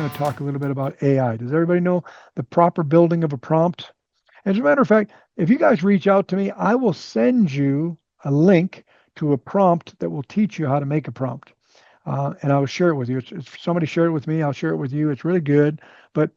going to talk a little bit about AI. Does everybody know the proper building of a prompt? As a matter of fact, if you guys reach out to me, I will send you a link to a prompt that will teach you how to make a prompt. And I will share it with you. If somebody shared it with me, I'll share it with you. It's really good. But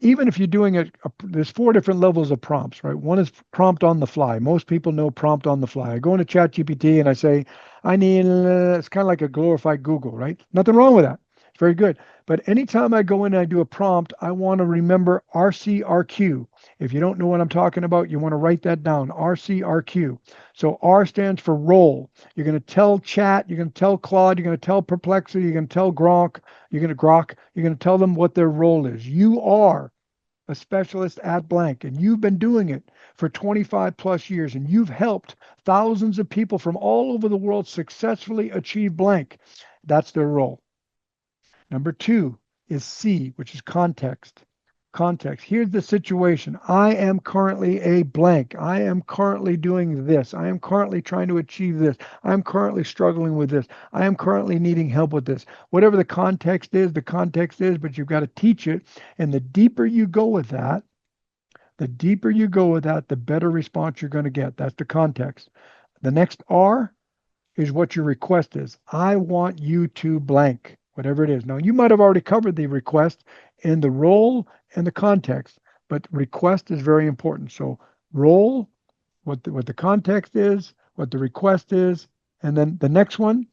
even if you're doing there's 4 different levels of prompts, right? One is prompt on the fly. Most people know prompt on the fly. I go into ChatGPT and I say, I need, it's kind of like a glorified Google, right? Nothing wrong with that. It's very good. But anytime I go in and I do a prompt, I want to remember RCRQ. If you don't know what I'm talking about, you want to write that down, RCRQ. So R stands for role. You're going to tell Chat, you're going to tell Claude, you're going to tell Perplexity, you're going to tell Grok, you're going to tell them what their role is. You are a specialist at blank, and you've been doing it for 25 plus years, and you've helped thousands of people from all over the world successfully achieve blank. That's their role. Number 2 is C, which is context. Context. Here's the situation. I am currently a blank. I am currently doing this. I am currently trying to achieve this. I'm currently struggling with this. I am currently needing help with this. Whatever the context is, but you've got to teach it. And the deeper you go with that, the better response you're going to get. That's the context. The next R is what your request is. I want you to blank, whatever it is. Now, you might have already covered the request in the role and the context, but request is very important. So role, what the context is, what the request is, and then the next one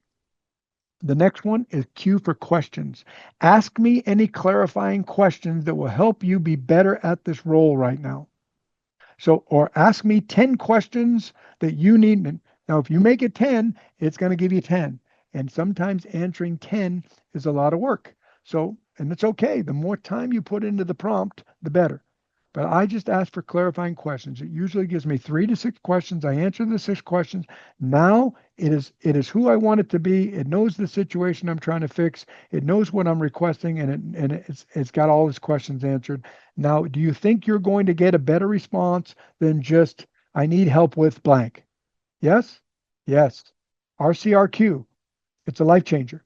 is Q for questions. Ask me any clarifying questions that will help you be better at this role right now. So, or ask me 10 questions that you need. Now, if you make it 10, it's going to give you 10. And sometimes answering 10 is a lot of work. So, and it's okay. The more time you put into the prompt, the better. But I just ask for clarifying questions. It usually gives me 3 to 6 questions. I answer the 6 questions. Now it is who I want it to be. It knows the situation I'm trying to fix. It knows what I'm requesting, and it's got all its questions answered. Now, do you think you're going to get a better response than just I need help with blank? Yes? Yes. RCRQ. It's a life changer.